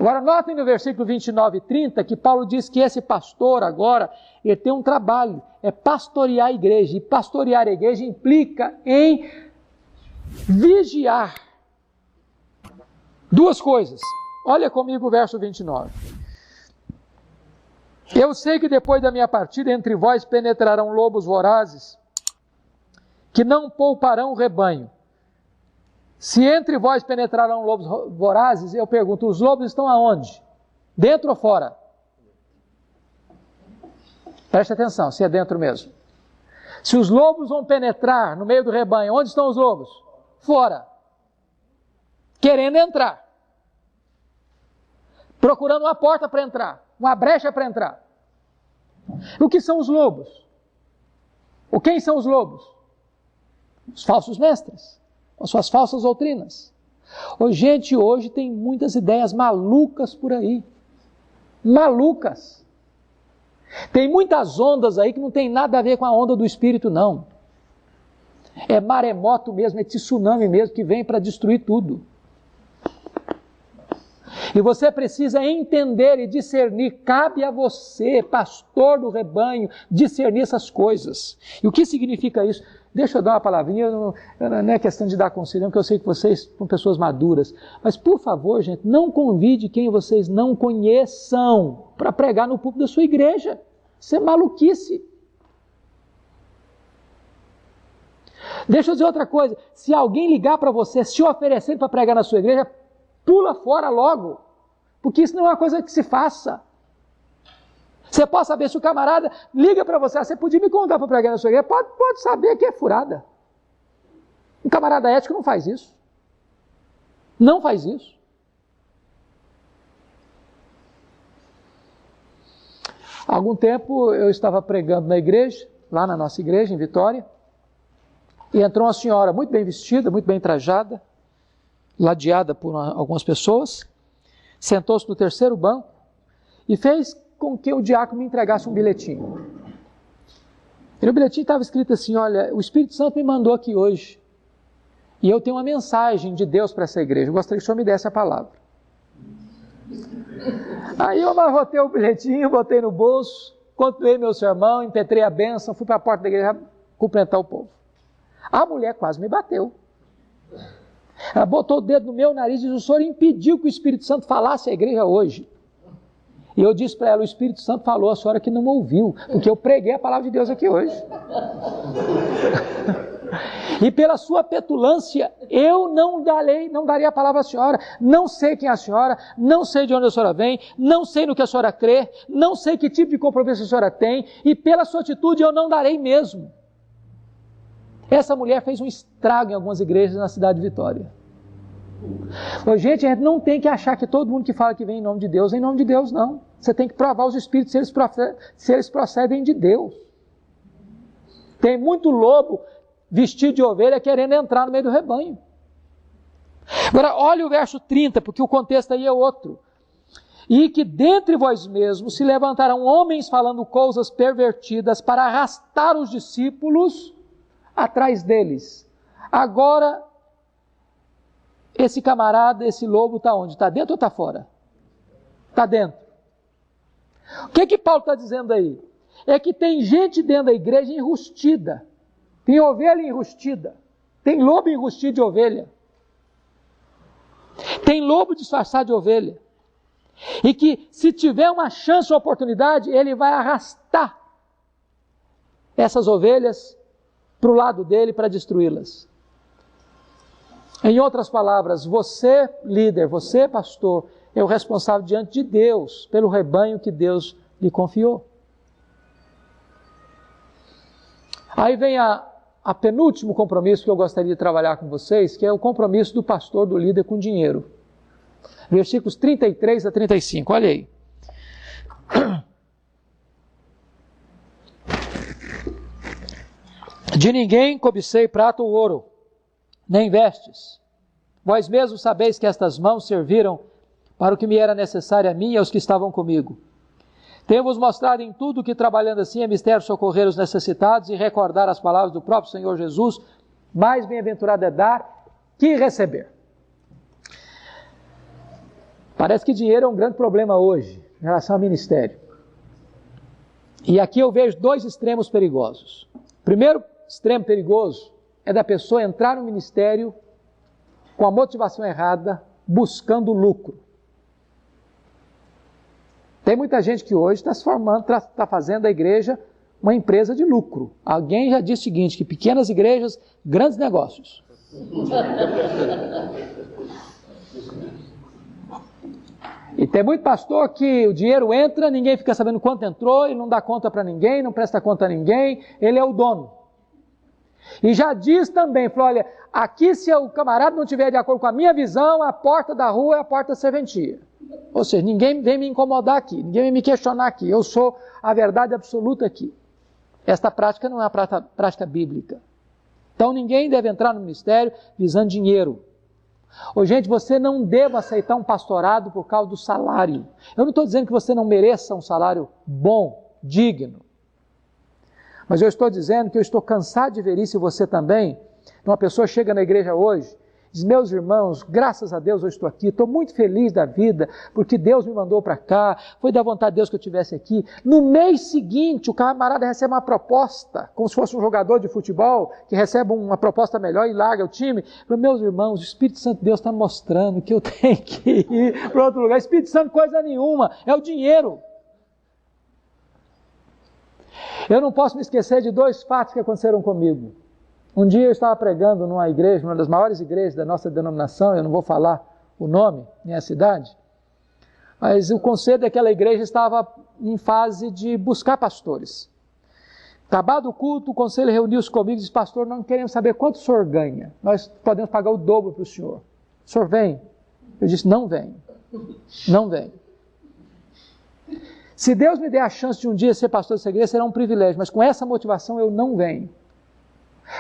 Agora notem no versículo 29 e 30 que Paulo diz que esse pastor agora, ele tem um trabalho, é pastorear a igreja. E pastorear a igreja implica em vigiar. Duas coisas. Olha comigo o verso 29. Eu sei que depois da minha partida entre vós penetrarão lobos vorazes, que não pouparão o rebanho. Se entre vós penetrarão lobos vorazes, eu pergunto, os lobos estão aonde? Dentro ou fora? Preste atenção, se é dentro mesmo. Se os lobos vão penetrar no meio do rebanho, onde estão os lobos? Fora. Querendo entrar. Procurando uma porta para entrar, uma brecha para entrar. O que são os lobos? Ou quem são os lobos? Os falsos mestres, as suas falsas doutrinas. Gente, hoje tem muitas ideias malucas por aí. Malucas. Tem muitas ondas aí que não tem nada a ver com a onda do Espírito, não. É maremoto mesmo, é tsunami mesmo, que vem para destruir tudo. E você precisa entender e discernir, cabe a você, pastor do rebanho, discernir essas coisas. E o que significa isso? Deixa eu dar uma palavrinha, não é questão de dar conselho, porque eu sei que vocês são pessoas maduras. Mas, por favor, gente, não convide quem vocês não conheçam para pregar no púlpito da sua igreja. Isso é maluquice. Deixa eu dizer outra coisa, se alguém ligar para você, se oferecendo para pregar na sua igreja, pula fora logo, porque isso não é uma coisa que se faça. Você pode saber se o camarada liga para você, você podia me contar para pregar na sua igreja, pode saber que é furada. Um camarada ético não faz isso. Não faz isso. Há algum tempo eu estava pregando na igreja, lá na nossa igreja, em Vitória, e entrou uma senhora muito bem vestida, muito bem trajada, ladeada por algumas pessoas, sentou-se no terceiro banco e fez com que o diácono me entregasse um bilhetinho. E no bilhetinho estava escrito assim, olha, o Espírito Santo me mandou aqui hoje e eu tenho uma mensagem de Deus para essa igreja, eu gostaria que o senhor me desse a palavra. Aí eu amarrotei o bilhetinho, botei no bolso, continuei meu sermão, impetrei a bênção, fui para a porta da igreja cumprimentar o povo. A mulher quase me bateu. Ela botou o dedo no meu nariz e disse, o senhor impediu que o Espírito Santo falasse à igreja hoje. E eu disse para ela, o Espírito Santo falou, a senhora que não ouviu, porque eu preguei a palavra de Deus aqui hoje. E pela sua petulância, eu não daria a palavra à senhora, não sei quem é a senhora, não sei de onde a senhora vem, não sei no que a senhora crê, não sei que tipo de compromisso a senhora tem, e pela sua atitude eu não darei mesmo. Essa mulher fez um estrago em algumas igrejas na cidade de Vitória. Gente, a gente não tem que achar que todo mundo que fala que vem em nome de Deus, é em nome de Deus, não. Você tem que provar os espíritos se eles procedem de Deus. Tem muito lobo vestido de ovelha querendo entrar no meio do rebanho. Agora, olha o verso 30, porque o contexto aí é outro. E que dentre vós mesmos se levantarão homens falando coisas pervertidas para arrastar os discípulos atrás deles. Agora, esse camarada, esse lobo está onde? Está dentro ou está fora? Está dentro. O que Paulo está dizendo aí? É que tem gente dentro da igreja enrustida. Tem ovelha enrustida. Tem lobo enrustido de ovelha. Tem lobo disfarçado de ovelha. E que se tiver uma chance ou oportunidade, ele vai arrastar essas ovelhas para o lado dele para destruí-las. Em outras palavras, você líder, você pastor, é o responsável diante de Deus pelo rebanho que Deus lhe confiou. Aí vem a penúltimo compromisso que eu gostaria de trabalhar com vocês, que é o compromisso do pastor, do líder com dinheiro. Versículos 33 a 35, olha aí. De ninguém cobicei prata ou ouro, nem vestes. Vós mesmos sabeis que estas mãos serviram para o que me era necessário a mim e aos que estavam comigo. Tenho-vos mostrado em tudo que, trabalhando assim, é mistério socorrer os necessitados e recordar as palavras do próprio Senhor Jesus, mais bem-aventurado é dar que receber. A Parece que dinheiro é um grande problema hoje, em relação ao ministério. E aqui eu vejo dois extremos perigosos. O primeiro extremo perigoso é da pessoa entrar no ministério com a motivação errada, buscando lucro. Tem muita gente que hoje está se formando, está fazendo da igreja uma empresa de lucro. Alguém já disse o seguinte, que pequenas igrejas, grandes negócios. E tem muito pastor que o dinheiro entra, ninguém fica sabendo quanto entrou, ele não dá conta para ninguém, não presta conta a ninguém, ele é o dono. E já diz também, falou, olha, aqui se o camarada não tiver de acordo com a minha visão, a porta da rua é a porta da serventia. Ou seja, ninguém vem me incomodar aqui, ninguém vem me questionar aqui, eu sou a verdade absoluta aqui. Esta prática não é a prática bíblica. Então ninguém deve entrar no ministério visando dinheiro. Ô, gente, você não deve aceitar um pastorado por causa do salário. Eu não estou dizendo que você não mereça um salário bom, digno. Mas eu estou dizendo que eu estou cansado de ver isso, e você também. Uma pessoa chega na igreja hoje, diz, meus irmãos, graças a Deus eu estou aqui, estou muito feliz da vida, porque Deus me mandou para cá, foi da vontade de Deus que eu estivesse aqui. No mês seguinte, o camarada recebe uma proposta, como se fosse um jogador de futebol, que recebe uma proposta melhor e larga o time. Fala, meus irmãos, o Espírito Santo de Deus está mostrando que eu tenho que ir para outro lugar. Espírito Santo, coisa nenhuma, é o dinheiro. Eu não posso me esquecer de dois fatos que aconteceram comigo. Um dia eu estava pregando numa igreja, uma das maiores igrejas da nossa denominação, eu não vou falar o nome, nem a cidade, mas o conselho daquela igreja estava em fase de buscar pastores. Acabado o culto, o conselho reuniu-se comigo e disse, pastor, não queremos saber quanto o senhor ganha, nós podemos pagar o dobro para o senhor. O senhor vem? Eu disse, não vem, não vem. Se Deus me der a chance de um dia ser pastor dessa igreja, será um privilégio, mas com essa motivação eu não venho.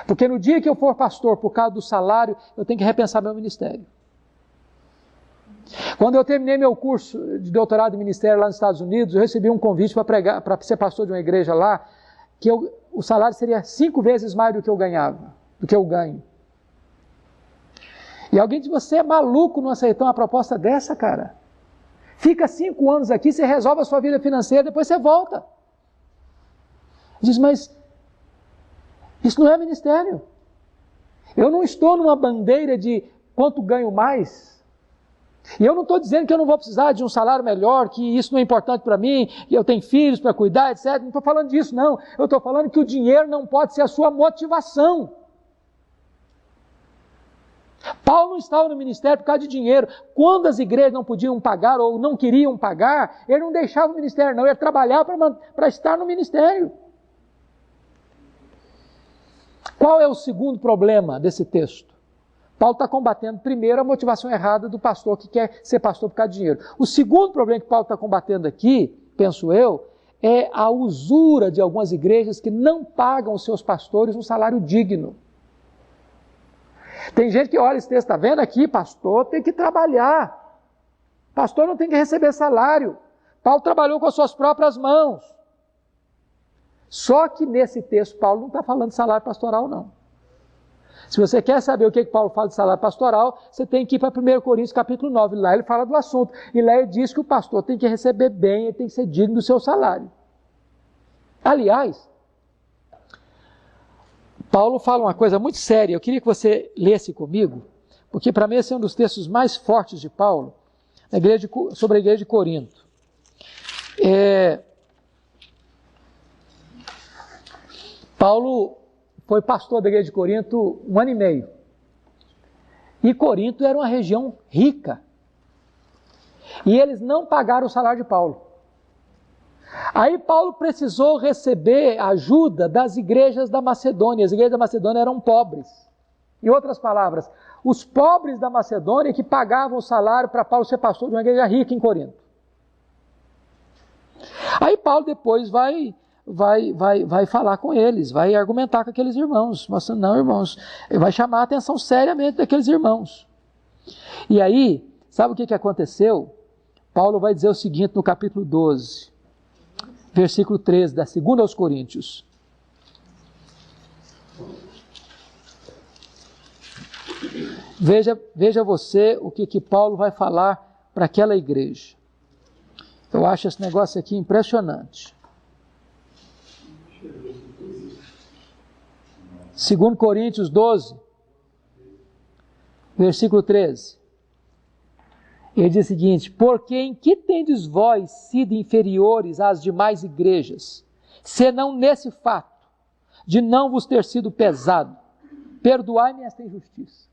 Porque no dia que eu for pastor, por causa do salário, eu tenho que repensar meu ministério. Quando eu terminei meu curso de doutorado em ministério lá nos Estados Unidos, eu recebi um convite para pregar, para ser pastor de uma igreja lá, que o salário seria 5 vezes mais do que eu ganhava, do que eu ganho. E alguém diz, você é maluco não aceitar uma proposta dessa, cara? Fica 5 anos aqui, você resolve a sua vida financeira, depois você volta. Diz, mas isso não é ministério. Eu não estou numa bandeira de quanto ganho mais. E eu não estou dizendo que eu não vou precisar de um salário melhor, que isso não é importante para mim, que eu tenho filhos para cuidar, etc. Não estou falando disso, não. Eu estou falando que o dinheiro não pode ser a sua motivação. Paulo não estava no ministério por causa de dinheiro. Quando as igrejas não podiam pagar ou não queriam pagar, ele não deixava o ministério, não. Ele trabalhava para estar no ministério. Qual é o segundo problema desse texto? Paulo está combatendo primeiro a motivação errada do pastor que quer ser pastor por causa de dinheiro. O segundo problema que Paulo está combatendo aqui, penso eu, é a usura de algumas igrejas que não pagam os seus pastores um salário digno. Tem gente que olha esse texto, está vendo aqui, pastor tem que trabalhar. Pastor não tem que receber salário. Paulo trabalhou com as suas próprias mãos. Só que nesse texto, Paulo não está falando de salário pastoral, não. Se você quer saber o que Paulo fala de salário pastoral, você tem que ir para 1 Coríntios capítulo 9. Lá ele fala do assunto. E lá ele diz que o pastor tem que receber bem, ele tem que ser digno do seu salário. Aliás, Paulo fala uma coisa muito séria. Eu queria que você lesse comigo, porque para mim esse é um dos textos mais fortes de Paulo sobre a igreja de Corinto. Paulo foi pastor da igreja de Corinto 1 ano e meio. E Corinto era uma região rica. E eles não pagaram o salário de Paulo. Aí Paulo precisou receber ajuda das igrejas da Macedônia. As igrejas da Macedônia eram pobres. Em outras palavras, os pobres da Macedônia que pagavam o salário para Paulo ser pastor de uma igreja rica em Corinto. Aí Paulo depois vai falar com eles, vai argumentar com aqueles irmãos, mostrando, não, irmãos, vai chamar a atenção seriamente daqueles irmãos. E aí, sabe o que aconteceu? Paulo vai dizer o seguinte no capítulo 12, versículo 13, da 2 aos Coríntios. Veja você o que Paulo vai falar para aquela igreja. Eu acho esse negócio aqui impressionante. 2 Coríntios 12, versículo 13. Ele diz o seguinte: porque em que tendes vós sido inferiores às demais igrejas, senão nesse fato, de não vos ter sido pesado? Perdoai-me esta injustiça.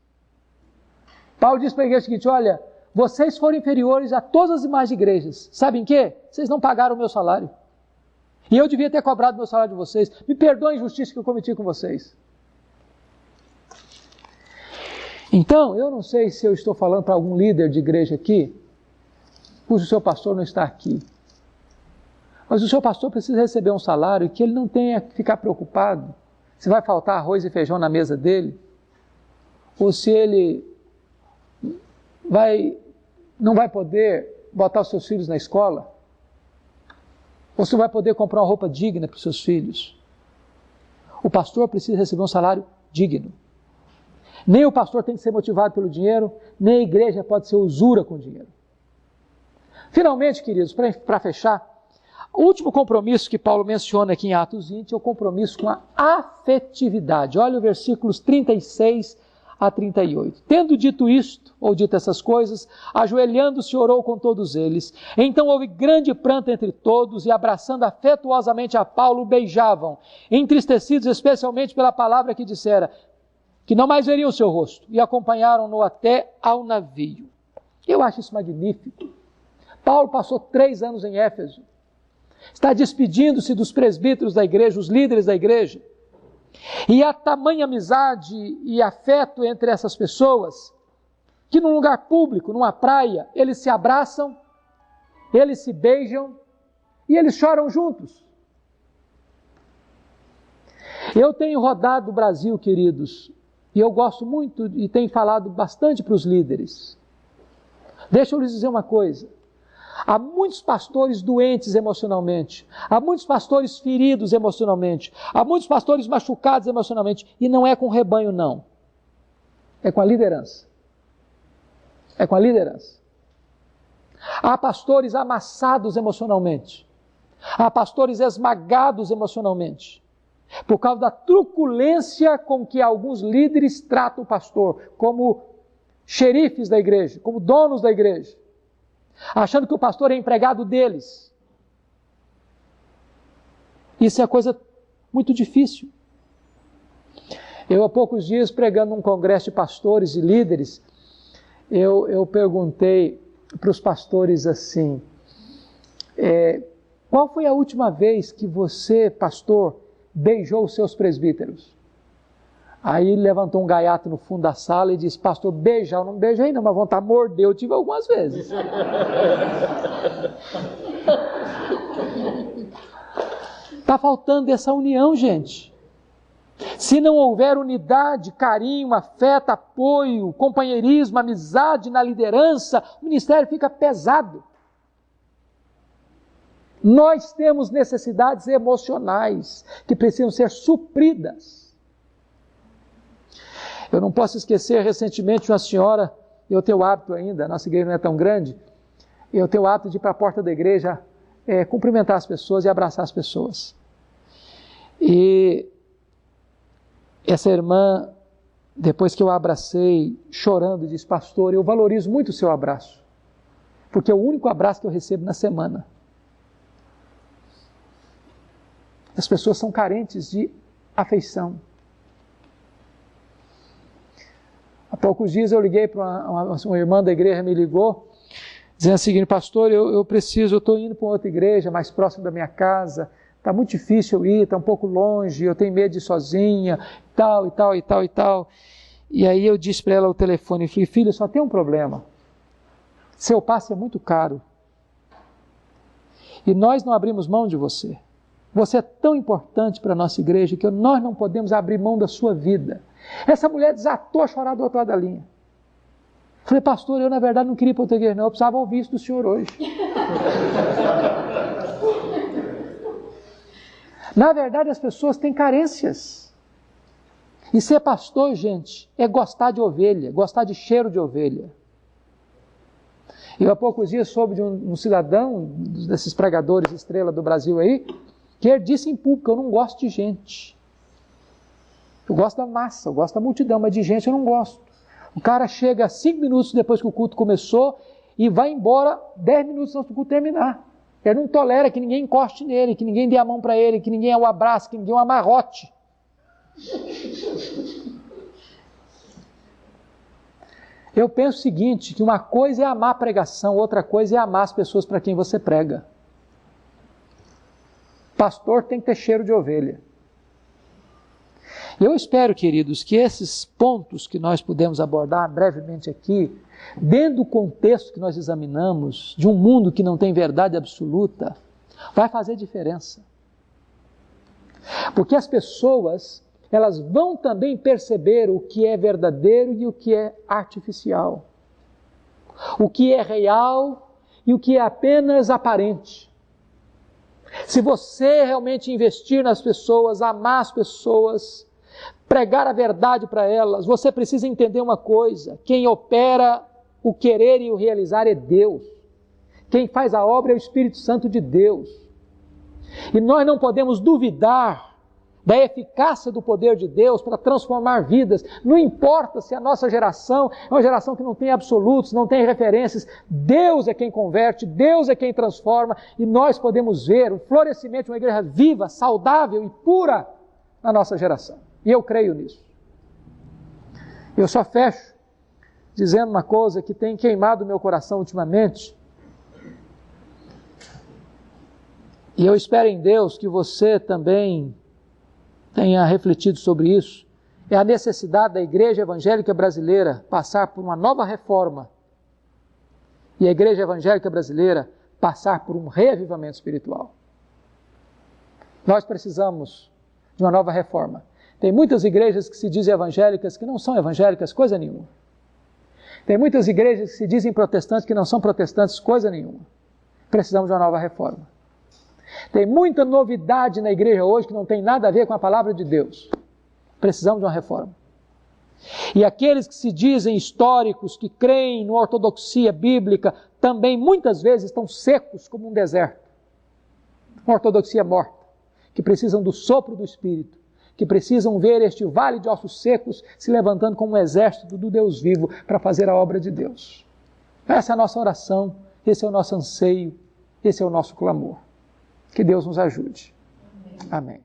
Paulo diz para a igreja o seguinte: olha, vocês foram inferiores a todas as demais igrejas. Sabem o quê? Vocês não pagaram o meu salário. E eu devia ter cobrado o meu salário de vocês. Me perdoem a injustiça que eu cometi com vocês. Então, eu não sei se eu estou falando para algum líder de igreja aqui, cujo seu pastor não está aqui. Mas o seu pastor precisa receber um salário que ele não tenha que ficar preocupado se vai faltar arroz e feijão na mesa dele, ou se ele não vai poder botar os seus filhos na escola, ou se vai poder comprar uma roupa digna para os seus filhos. O pastor precisa receber um salário digno. Nem o pastor tem que ser motivado pelo dinheiro, nem a igreja pode ser usura com dinheiro. Finalmente, queridos, para fechar, o último compromisso que Paulo menciona aqui em Atos 20 é o compromisso com a afetividade. Olha os versículos 36 a 38. Tendo dito isto, ou dito essas coisas, ajoelhando-se orou com todos eles. Então houve grande pranto entre todos, e abraçando afetuosamente a Paulo, beijavam, entristecidos especialmente pela palavra que dissera, que não mais veriam o seu rosto, e acompanharam-no até ao navio. Eu acho isso magnífico. Paulo passou 3 anos em Éfeso, está despedindo-se dos presbíteros da igreja, os líderes da igreja, e há tamanha amizade e afeto entre essas pessoas, que num lugar público, numa praia, eles se abraçam, eles se beijam, e eles choram juntos. Eu tenho rodado o Brasil, queridos, e eu gosto muito e tenho falado bastante para os líderes. Deixa eu lhes dizer uma coisa. Há muitos pastores doentes emocionalmente, há muitos pastores feridos emocionalmente, há muitos pastores machucados emocionalmente, e não é com o rebanho, não. É com a liderança. É com a liderança. Há pastores amassados emocionalmente, há pastores esmagados emocionalmente, por causa da truculência com que alguns líderes tratam o pastor, como xerifes da igreja, como donos da igreja, achando que o pastor é empregado deles. Isso é coisa muito difícil. Eu, há poucos dias, pregando num congresso de pastores e líderes, eu perguntei para os pastores assim, qual foi a última vez que você, pastor, beijou os seus presbíteros? Aí ele levantou um gaiato no fundo da sala e disse, pastor, beijar, eu não beijei não, mas vontade de morder, eu tive algumas vezes. Está faltando essa união, gente. Se não houver unidade, carinho, afeto, apoio, companheirismo, amizade na liderança, o ministério fica pesado. Nós temos necessidades emocionais que precisam ser supridas. Eu não posso esquecer, recentemente, uma senhora, eu tenho o hábito ainda, a nossa igreja não é tão grande, eu tenho o hábito de ir para a porta da igreja, cumprimentar as pessoas e abraçar as pessoas. E essa irmã, depois que eu a abracei, chorando, disse, pastor, eu valorizo muito o seu abraço, porque é o único abraço que eu recebo na semana. As pessoas são carentes de afeição. Há poucos dias eu liguei para uma irmã da igreja, me ligou, dizendo o seguinte, pastor, eu estou indo para outra igreja, mais próximo da minha casa, está muito difícil eu ir, está um pouco longe, eu tenho medo de ir sozinha, tal, e tal, e tal, e tal. E aí eu disse para ela o telefone, falei, filha, só tem um problema, seu passe é muito caro, e nós não abrimos mão de você. Você é tão importante para a nossa igreja que nós não podemos abrir mão da sua vida. Essa mulher desatou a chorar do outro lado da linha. Falei, pastor, eu na verdade não queria ir para outra igreja, não, eu precisava ouvir isso do senhor hoje. Na verdade, as pessoas têm carências. E ser pastor, gente, é gostar de ovelha, gostar de cheiro de ovelha. Eu há poucos dias soube de um cidadão, desses pregadores estrela do Brasil aí, que ele disse em público: eu não gosto de gente. Eu gosto da massa, eu gosto da multidão, mas de gente eu não gosto. O cara chega 5 minutos depois que o culto começou e vai embora 10 minutos antes do culto terminar. Ele não tolera que ninguém encoste nele, que ninguém dê a mão para ele, que ninguém o abrace, que ninguém o amarrote. Eu penso o seguinte, que uma coisa é amar a pregação, outra coisa é amar as pessoas para quem você prega. Pastor tem que ter cheiro de ovelha. Eu espero, queridos, que esses pontos que nós pudemos abordar brevemente aqui, dentro do contexto que nós examinamos, de um mundo que não tem verdade absoluta, vai fazer diferença. Porque as pessoas, elas vão também perceber o que é verdadeiro e o que é artificial. O que é real e o que é apenas aparente. Se você realmente investir nas pessoas, amar as pessoas, pregar a verdade para elas, você precisa entender uma coisa: quem opera o querer e o realizar é Deus. Quem faz a obra é o Espírito Santo de Deus. E nós não podemos duvidar da eficácia do poder de Deus para transformar vidas. Não importa se a nossa geração é uma geração que não tem absolutos, não tem referências. Deus é quem converte, Deus é quem transforma, e nós podemos ver o florescimento de uma igreja viva, saudável e pura na nossa geração. E eu creio nisso. Eu só fecho dizendo uma coisa que tem queimado o meu coração ultimamente. E eu espero em Deus que você também tenha refletido sobre isso. É a necessidade da igreja evangélica brasileira passar por uma nova reforma. E a igreja evangélica brasileira passar por um reavivamento espiritual. Nós precisamos de uma nova reforma. Tem muitas igrejas que se dizem evangélicas que não são evangélicas coisa nenhuma. Tem muitas igrejas que se dizem protestantes que não são protestantes coisa nenhuma. Precisamos de uma nova reforma. Tem muita novidade na igreja hoje que não tem nada a ver com a palavra de Deus. Precisamos de uma reforma. E aqueles que se dizem históricos, que creem na ortodoxia bíblica, também muitas vezes estão secos como um deserto. Uma ortodoxia morta, que precisam do sopro do Espírito, que precisam ver este vale de ossos secos se levantando como um exército do Deus vivo para fazer a obra de Deus. Essa é a nossa oração, esse é o nosso anseio, esse é o nosso clamor. Que Deus nos ajude. Amém.